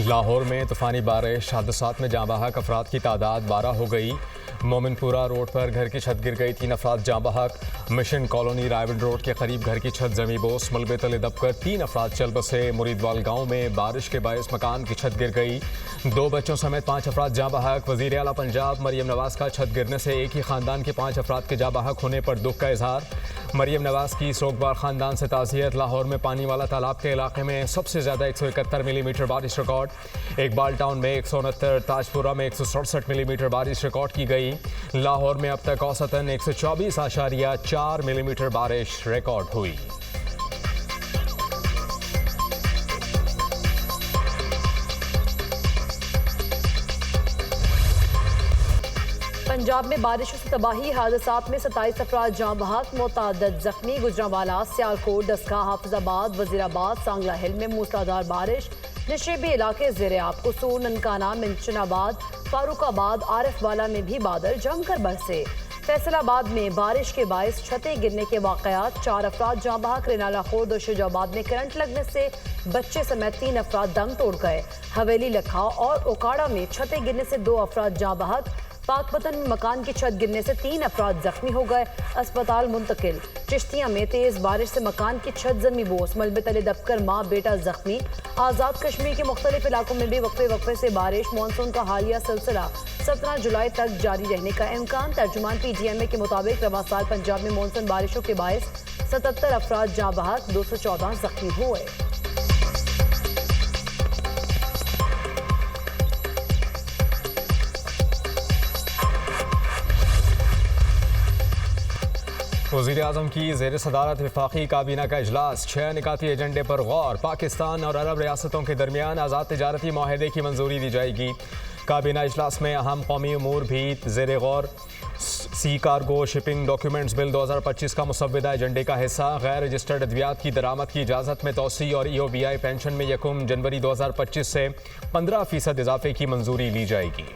लाहौर में तूफ़ानी बारिश, हादसात में जाँ बहक अफराद की तादाद 12 हो गई। मोमिनपुरा रोड पर घर की छत गिर गई, 3 अफराद जाँ बहक। मिशन कॉलोनी रायवन रोड के करीब घर की छत जमी बोस, मलबे तले दबकर 3 अफराद चल बसे। मुरीदवाल गाँव में बारिश के बायस मकान की छत गिर गई, 2 बच्चों समेत 5 अफराद जाँ बहक। वज़ीर आला पंजाब मरियम नवाज़ का छत गिरने से एक ही खानदान के 5 अफराद के जाँ बहक होने पर दुख का इजहार। मरियम नवाज़ की सोगवार खानदान से ताज़ियत। लाहौर में पानी वाला तालाब के इलाके में सबसे ज़्यादा 171 मिलीमीटर बारिश रिकॉर्ड। इकबाल टाउन में 169, ताजपुरा में 167 मिलीमीटर बारिश रिकॉर्ड की गई। लाहौर में अब तक औसतन 124.4 मिलीमीटर बारिश रिकॉर्ड हुई। पंजाब में बारिशों से तबाही, हादसात में 27 अफराद जाँ बहक, मुतअद्दिद जख्मी। गुजरांवाला, सियालकोट, डस्का, हाफिजाबाद, वजीराबाद, सांगला हिल में मूसलाधार बारिश। नशेबी इलाके ज़ेर-ए-आब, कसूर, ननकाना, मिंशनाबाद, फारूकाबाद, आरिफवाला में भी बादल जमकर बरसे। फैसलाबाद में बारिश के बायस छतें गिरने के वाक़यात, 4 अफराद जाँ बहक। रेनाला खोर्द और शुजाबाद में करंट लगने से बच्चे समेत 3 अफराद दम तोड़ गए। हवेली, लखा और ओकाड़ा में छतें गिरने से 2 अफराद जाँ बहक। पाकपतन में मकान की छत गिरने से 3 अफराद जख्मी हो गए, अस्पताल मुंतकिल। चिश्तिया में तेज बारिश से मकान की छत जमी बोस, मलबे तले दबकर माँ बेटा जख्मी। आज़ाद कश्मीर के मुख्तलिफ इलाकों में भी वक्फे वक्फे से बारिश। मानसून का हालिया सिलसिला 17 जुलाई तक जारी रहने का इम्कान। तर्जुमान PGMA के मुताबिक रवां साल पंजाब में मानसून बारिशों के बायस 77 अफराद जाँ बहक, 214 जख्मी हुए। वज़ीर-ए-आज़म की ज़ेर सदारत वफाकी काबीना का इजलास, 6 निकाती एजेंडे पर गौर। पाकिस्तान और अरब रियासतों के दरमियान आज़ाद तिजारती माहदे की मंजूरी दी जाएगी। काबीना इजलास में अहम कौमी उमूर भी ज़ेर गौर। सी कार्गो शिपिंग डॉक्यूमेंट्स बिल 2025 का मुसव्वदा एजेंडे का हिस्सा। गैर रजिस्टर्ड अद्वियात की दरामद की इजाज़त में तोसी और EOBI पेंशन में 1 जनवरी 2025 से 15% इजाफे की मंजूरी ली जाएगी।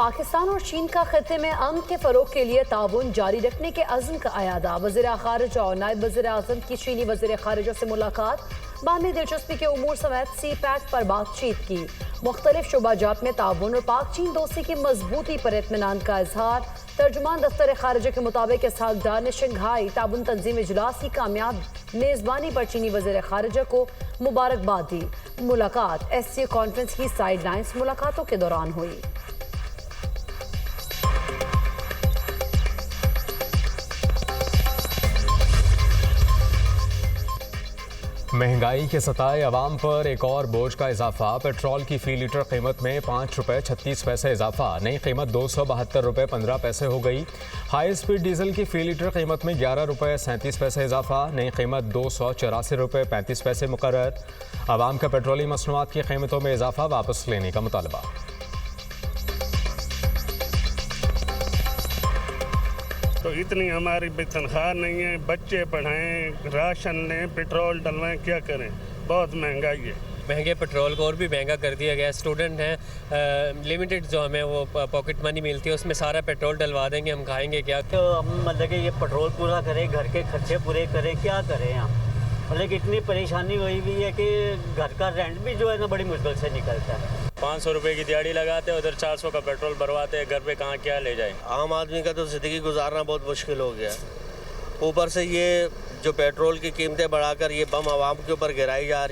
पाकिस्तान और चीन का खत्े में अमन के फरोग के लिए ताउन जारी रखने के अज़्म का अयादा। वज़ीर ख़ारिजा और नायब वज़ीर आज़म की चीनी वज़ीर ख़ारिजा से मुलाकात, बाहमी दिलचस्पी के उमूर समेत CPEC पर बातचीत की। मुख्तलिफ शुबाजात में ताउन और पाक चीन दोस्ती की मजबूती पर इत्मीनान का इजहार। तर्जुमान दफ्तर ख़ारिजा के मुताबिक इसहाक डार ने शंघाई ताउन तंजीम इजलास की कामयाब मेज़बानी पर चीनी वज़ीर ख़ारिजा को मुबारकबाद दी। मुलाकात SCO कॉन्फ्रेंस की साइड लाइन्स मुलाकातों के दौरान हुई। महंगाई के सताए अवाम पर एक और बोझ का इजाफा। पेट्रोल की फ़ी लीटर कीमत में 5 रुपये 36 पैसे इजाफा, नई कीमत 272 रुपये 15 पैसे हो गई। हाई स्पीड डीजल की फ़ी लीटर कीमत में 11 रुपये 37 पैसे इजाफा, नई कीमत 284 रुपये 35 पैसे मुकर्रर। अवाम का पेट्रोलियम मसनूआत की कीमतों में इजाफा वापस लेने का मुतालबा। तो इतनी हमारी भी तनख्वाह नहीं है, बच्चे पढ़ाएं, राशन लें, पेट्रोल डलवाएं, क्या करें, बहुत महंगाई है। महंगे पेट्रोल को और भी महंगा कर दिया गया। स्टूडेंट हैं, लिमिटेड जो हमें वो पॉकेट मनी मिलती है उसमें सारा पेट्रोल डलवा देंगे, हम खाएंगे क्या? तो हम मतलब कि ये पेट्रोल पूरा करें, घर के खर्चे पूरे करें, क्या करें हम? मतलब कि इतनी परेशानी हुई हुई है कि घर का रेंट भी जो है ना बड़ी मुश्किल से निकलता है। 500 रुपये की दिहाड़ी लगाते हैं, उधर 400 का पेट्रोल भरवाते हैं, घर पे कहाँ क्या ले जाए। आम आदमी का तो ज़िंदगी गुजारना बहुत मुश्किल हो गया। ऊपर से ये जो पेट्रोल की कीमतें बढ़ाकर ये बम आवाम के ऊपर गिराई जा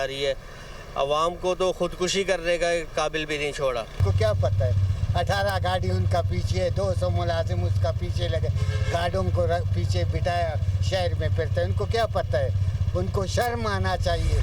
रही है। आवाम को तो खुदकुशी करने का काबिल भी नहीं छोड़ा। को क्या पता है, 18 गाड़ी उनका पीछे, 200 मुलाजिम उसका पीछे लगे, गाड़ियों को पीछे बिठाया, शहर में फिरते हैं। उनको क्या पता है, उनको शर्म आना चाहिए।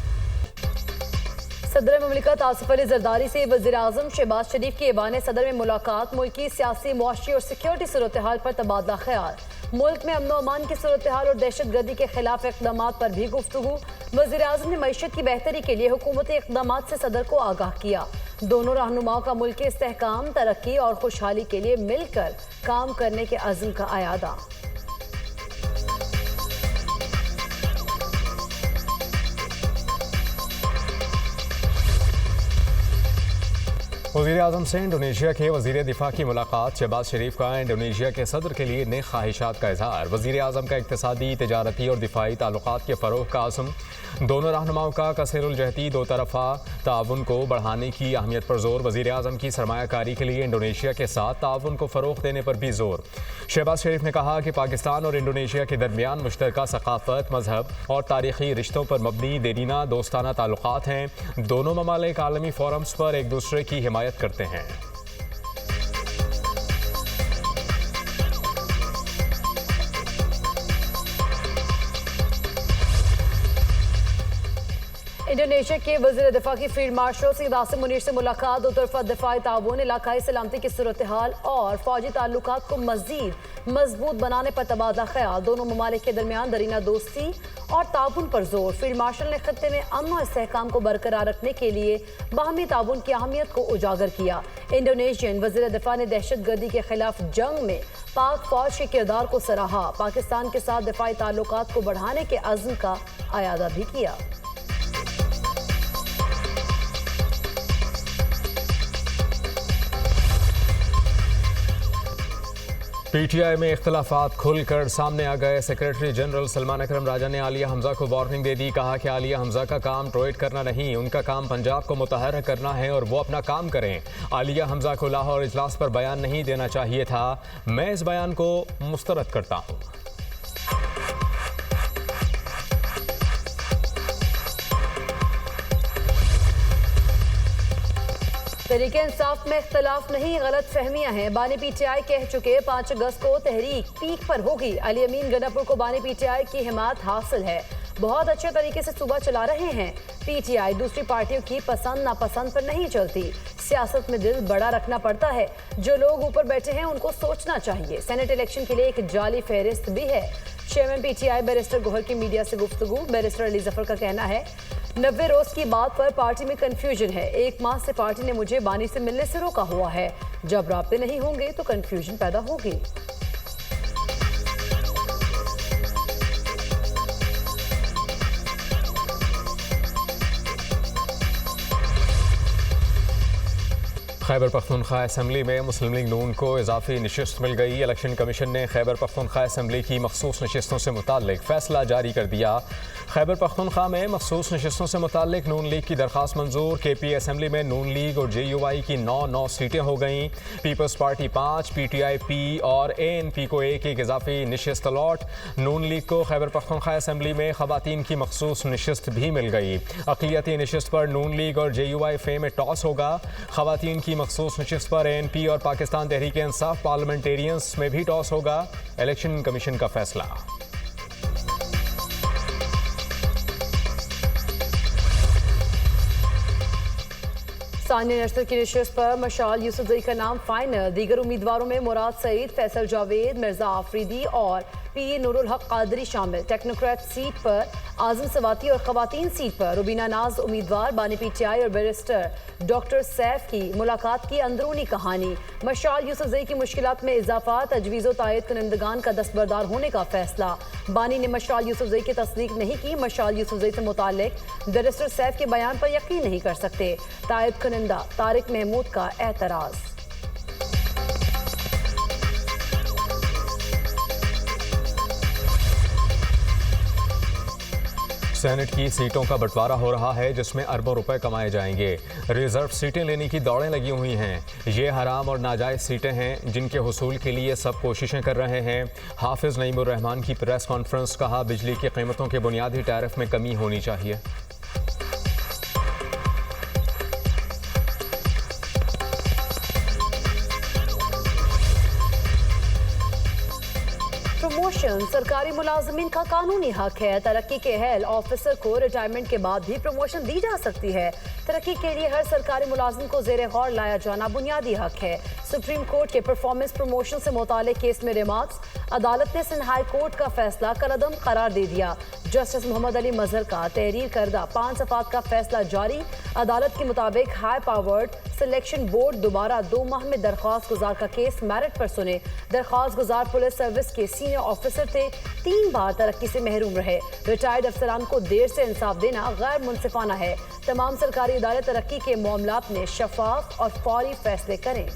सदर ममलिकत आसिफ अली जरदारी से वज़ीर आज़म शहबाज शरीफ की ऐवान सदर में मुलाकात। मुल्की सियासी, मुआशी और सिक्योरिटी सूरत हाल पर तबादला ख्याल। मुल्क में अमन अमान की सूरत हाल और दहशत गर्दी के खिलाफ इक़दाम पर भी गुफ्तगू। वज़ीर आज़म ने मईशत की बेहतरी के लिए हुकूमती इक़दाम से सदर को आगाह किया। दोनों रहनुमाओं का मुल्क के इस्तेहकाम, तरक्की और खुशहाली के लिए मिलकर काम करने के अज़्म का अयादा। वज़ीर-ए-आज़म से इंडोनेशिया के वज़ीर दिफा की मुलाकात। शहबाज शरीफ का इंडोनेशिया के सदर के लिए नेक ख्वाहिशात का इजहार। वज़ीर-ए-आज़म का इक़्तिसादी, तिजारती और दिफाई ताल्लुकात के फ़रोग़ का आज़म। दोनों रहनुमाओं का कसीरुल जहती दो तरफ़ा ताउन को बढ़ाने की अहमियत पर जोर। वज़ीर-ए-आज़म की सरमायाकारी के लिए इंडोनेशिया के साथ ताउन को फ़रोग़ देने पर भी जोर। शहबाज शरीफ ने कहा कि पाकिस्तान और इंडोनेशिया के दरमियान मुश्तरका सक़ाफ़त, मज़हब और तारीख़ी रिश्तों पर मबनी देरीना दोस्ताना ताल्लुकात हैं। दोनों ममालिक आलमी फ़ोरम्स पर एक दूसरे की हिमायत करते हैं। इंडोनेशिया के वज़ीर दिफा की फील्ड मार्शल सईद आसिम मुनीर से मुलाकात। दो तरफा दिफाई ताउन, इलाकाई सलामती की सूरत हाल और फौजी ताल्लुकात को मज़ीद मजबूत बनाने पर तबादला ख्याल। दोनों ममालिक के दरमियान दरीना दोस्ती और ताउन पर जोर। फील्ड मार्शल ने खत्ते में अमन और इस्तेहकाम को बरकरार रखने के लिए बाहमी ताउन की अहमियत को उजागर किया। इंडोनेशियन वज़ीर दिफा ने दहशत गर्दी के खिलाफ जंग में पाक फौज के किरदार को सराहा। पाकिस्तान के साथ दिफाई ताल्लुकात को बढ़ाने के अज़्म का अयादा भी किया। पीटीआई में इख्तलाफात खुलकर सामने आ गए। सेक्रेटरी जनरल सलमान अकरम राजा ने आलिया हमजा को वार्निंग दे दी। कहा कि आलिया हमजा का काम ट्रोइट करना नहीं, उनका काम पंजाब को मुतहर्रिक करना है और वो अपना काम करें। आलिया हमजा को लाहौर इजलास पर बयान नहीं देना चाहिए था। मैं इस बयान को मुस्तरद करता हूँ। तहरीक इंसाफ में इख्तलाफ नहीं, गलत फहमियाँ हैं। बानी पीटीआई कह चुके 5 अगस्त को तहरीक पीक पर होगी। अली अमीन गन्नापुर को बानी पीटीआई की हिमायत हासिल है, बहुत अच्छे तरीके से सूबा चला रहे हैं। पीटीआई दूसरी पार्टियों की पसंद नापसंद पर नहीं चलती। सियासत में दिल बड़ा रखना पड़ता है। जो लोग ऊपर बैठे हैं उनको सोचना चाहिए। सेनेट इलेक्शन के लिए एक जाली फहरिस्त भी है। चेयरमैन पीटीआई बैरिस्टर गोहर की मीडिया से गुफ्तगू। बैरिस्टर अली जफर का कहना है 90 रोज की बात पर पार्टी में कंफ्यूजन है। 1 माह से पार्टी ने मुझे बानी से मिलने से रोका हुआ है। जब राब्ते नहीं होंगे तो कंफ्यूजन पैदा होगी। खैबर पख्तूनख्वा असम्बली में मुस्लिम लीग नून को इजाफी नशिस्त मिल गई। इलेक्शन कमीशन ने खैबर पख्तूनख्वा असम्बली की मखसूस नशिस्तों से मुताल्लिक फैसला जारी कर दिया। खैबर पख्तूनख्वा में मखसूस नशिस्तों से मुताल्लिक नून लीग की दरख्वास्त मंजूर। KP असम्बली में नून लीग और JUI की 9 सीटें हो गईं। पीपल्स पार्टी 5, PTI P और ANP को एक इजाफी नशिस्त अलॉट। नून लीग को खैबर पख्तूनख्वा असम्बली में खवातीन की मखसूस नशिस्त भी मिल गई। अक़लियती नशिस्त पर नून लीग और JUI फे में टॉस होगा। खवातीन की मखसूस नशिस्त पर ANP और पाकिस्तान तहरीक इंसाफ पार्लियामेंटेरियंस में भी टॉस होगा। इलेक्शन कमीशन का फैसला। सानिया नशर की नशिस्त पर मशाल यूसुफजई का नाम फाइनल। दीगर उम्मीदवारों में मुराद सईद, फैसल जावेद, मिर्जा आफरीदी और PA नूरुल हक कादरी शामिल। टेक्नोक्रेट सीट पर आजम सवाती और खवातीन सीट पर रुबीना नाज उम्मीदवार। बानी पीटीआई और बैरिस्टर डॉक्टर सैफ की मुलाकात की अंदरूनी कहानी। मशाल यूसुफजई की मुश्किलात में इजाफा, तजवीज़ तायद कुनंदगान का दस्तबरदार होने का फैसला। बानी ने मशाल यूसुफजई की तस्दीक नहीं की। मशाल यूसुफजई से मुताल्लिक बैरिस्टर सैफ के बयान पर यकीन नहीं कर सकते। तायद कुनंदा तारिक महमूद का एतराज़। सेनेट की सीटों का बंटवारा हो रहा है, जिसमें अरबों रुपए कमाए जाएंगे। रिजर्व सीटें लेने की दौड़ें लगी हुई हैं। ये हराम और नाजायज़ सीटें हैं जिनके हुसूल के लिए सब कोशिशें कर रहे हैं। हाफिज़ नईमुर रहमान की प्रेस कॉन्फ्रेंस। कहा बिजली की कीमतों के बुनियादी टैरिफ में कमी होनी चाहिए। प्रमोशन सरकारी मुलाजमीन का कानूनी हक है। तरक्की के अहल ऑफिसर को रिटायरमेंट के बाद भी प्रमोशन दी जा सकती है। तरक्की के लिए हर सरकारी मुलाजिम को ज़ेरे गौर लाया जाना बुनियादी हक है। सुप्रीम कोर्ट के परफॉर्मेंस प्रमोशन से मुताल्लिक केस में रिमार्क्स। अदालत ने सिंध हाई कोर्ट का फैसला कलअदम करार दे दिया। जस्टिस मोहम्मद अली मजहर का तहरीर करदा 5 सफ़ात का फैसला जारी। अदालत के मुताबिक हाई पावर्ड सिलेक्शन बोर्ड दोबारा 2 माह में दरख्वास्त गुजार का केस मेरिट पर सुने। दरख्वास्त गुजार पुलिस सर्विस के सीनियर ऑफिसर थे, 3 बार तरक्की से महरूम रहे। रिटायर्ड अफसरान को देर से इंसाफ देना गैर मुनसिफाना है। तमाम सरकारी इदारे तरक्की के मामलात में शफाफ और फौरी फैसले करें।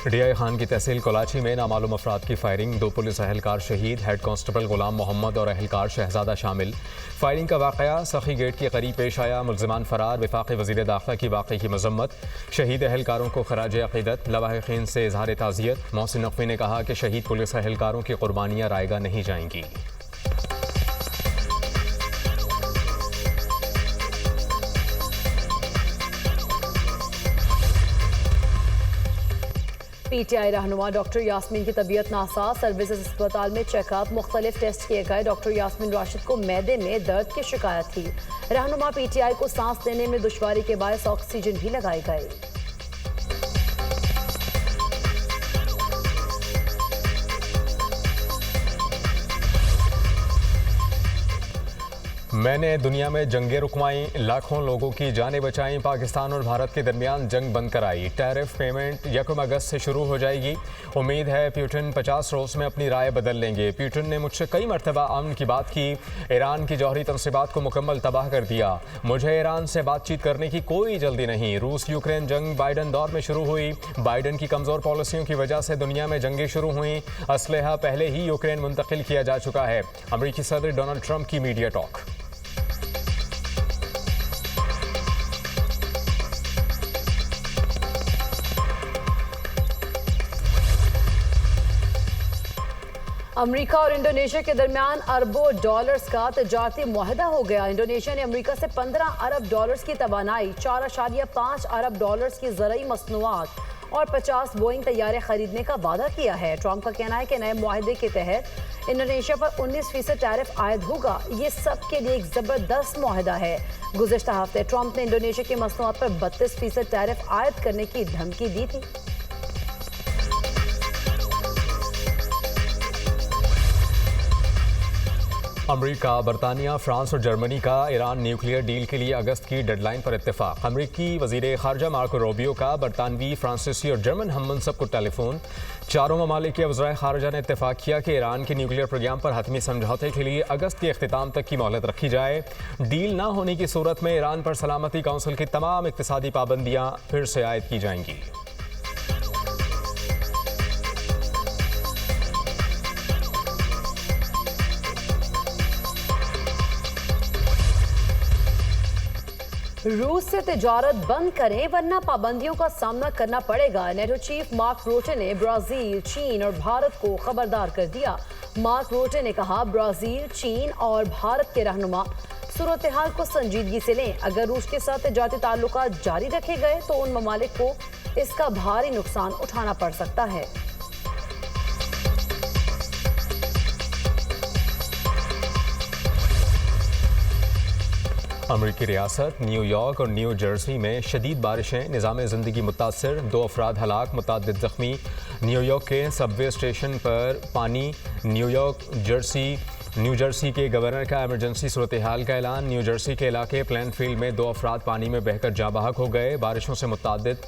डीआई खान की तहसील कोलाची में नामालूम अफराद की फायरिंग, 2 पुलिस अहलकार शहीद, हेड कांस्टेबल गुलाम मोहम्मद और अहलकार शहजादा शामिल। फायरिंग का वाक़या सखी गेट के करीब पेश आया, मुल्ज़िमान फरार, वफाक़ी वज़ीर दाखिला की वाक़े की मजम्मत, शहीद अहलकारों को खराज अक़ीदत, लवाहिक़ीन से इज़हार ताज़ियत। मोहसिन नक़वी ने कहा कि शहीद पुलिस अहलकारों की कुर्बानियाँ रायगा नहीं जाएंगी। पीटीआई रहनुमा डॉक्टर यास्मीन की तबीयत नासाज, सर्विसेज अस्पताल में चेकअप, मुख्तलिफ टेस्ट किए गए। डॉक्टर यास्मीन राशिद को मैदे में दर्द की शिकायत थी। रहनुमा पीटीआई को सांस लेने में दुश्वारी के बायस ऑक्सीजन भी लगाए गए। मैंने दुनिया में जंगें रुकवाई, लाखों लोगों की जानें बचाई, पाकिस्तान और भारत के दरमियान जंग बंद कराई। टैरिफ पेमेंट 1 अगस्त से शुरू हो जाएगी। उम्मीद है पुतिन 50 रोज़ में अपनी राय बदल लेंगे। पुतिन ने मुझसे कई मरतबा अमन की बात की, ईरान की जौहरी तनसीबात को मुकम्मल तबाह कर दिया। मुझे ईरान से बातचीत करने की कोई जल्दी नहीं। रूस यूक्रेन जंग बाइडन दौर में शुरू हुई। बाइडन की कमज़ोर पॉलिसियों की वजह से दुनिया में जंगें शुरू हुई। असलहा पहले ही यूक्रेन मुंतकिल किया जा चुका है। अमरीकी सदर डोनाल्ड ट्रंप की मीडिया टॉक। अमेरिका और इंडोनेशिया के दरमियान अरबों डॉलर्स का तजारती मुआहदा हो गया। इंडोनेशिया ने अमेरिका से 15 अरब डॉलर्स की तवानाई, 4.5 अरब डॉलर्स की ज़रूरी मसनूआत और 50 बोइंग तैयारे खरीदने का वादा किया है। ट्रंप का कहना है कि नए मुआहदे के तहत इंडोनेशिया पर 19% टैरिफ आयद होगा। ये सब के लिए एक ज़बरदस्त मुआहदा है। गुज़िश्ता हफ्ते ट्रंप ने इंडोनेशिया की मसनूआत पर 32% टैरिफ आयद करने की धमकी दी थी। अमेरिका, बरतानिया, फ्रांस और जर्मनी का ईरान न्यूक्लियर डील के लिए अगस्त की डेडलाइन पर इत्तेफाक। अमेरिकी वज़ीर ख़ारजा मार्को रूबियो का बरतानवी, फ्रांसीसी और जर्मन हम मनसब को टेलीफोन। चारों ममालिक के वज़राए ख़ारजा ने इत्तेफाक किया कि ईरान के न्यूक्लियर प्रोग्राम पर हतमी समझौते के लिए अगस्त के अख्तिताम तक की मोहलत रखी जाए। डील न होने की सूरत में ईरान पर सलामती काउंसिल की तमाम इक़्तिसादी पाबंदियाँ फिर से आयद की जाएंगी। रूस से तिजारत बंद करें वरना पाबंदियों का सामना करना पड़ेगा। नेटो चीफ मार्क रूटे ने ब्राजील, चीन और भारत को खबरदार कर दिया। मार्क रूटे ने कहा, ब्राजील, चीन और भारत के रहनुमा सूरत हाल को संजीदगी से लें। अगर रूस के साथ तिजारती ताल्लुकात जारी रखे गए तो उन ममालिक को इसका भारी नुकसान उठाना पड़ सकता है। अमरीकी रियासत न्यूयॉर्क और न्यू जर्सी में शदीद बारिशें, निज़ाम ज़िंदगी मुतासर, 2 अफराद हलाक, मुतअद्दिद ज़ख्मी। न्यूयॉर्क के सबवे स्टेशन पर पानी। न्यू जर्सी के गवर्नर का इमरजेंसी सूरत हाल का ऐलान। न्यू जर्सी के इलाके प्लेनफील्ड में 2 अफराद पानी में बहकर जाँ बहक हो गए। बारिशों से मुतअद्दिद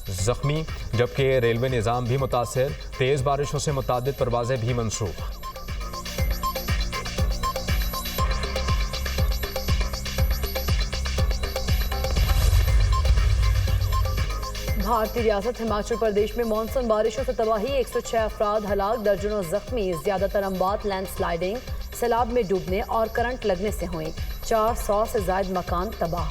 ज़ख्मी, जबकि रेलवे निज़ाम भी मुतासर। तेज़ बारिशों से मुतअद्दिद परवाज़ें भी मनसूख। भारतीय रियासत हिमाचल प्रदेश में मानसून बारिशों से तबाही, 106 अफराद हलाक, दर्जनों जख्मी। ज्यादातर अमवात लैंडस्लाइडिंग, सैलाब में डूबने और करंट लगने से हुई। 400 से ज्यादा मकान तबाह।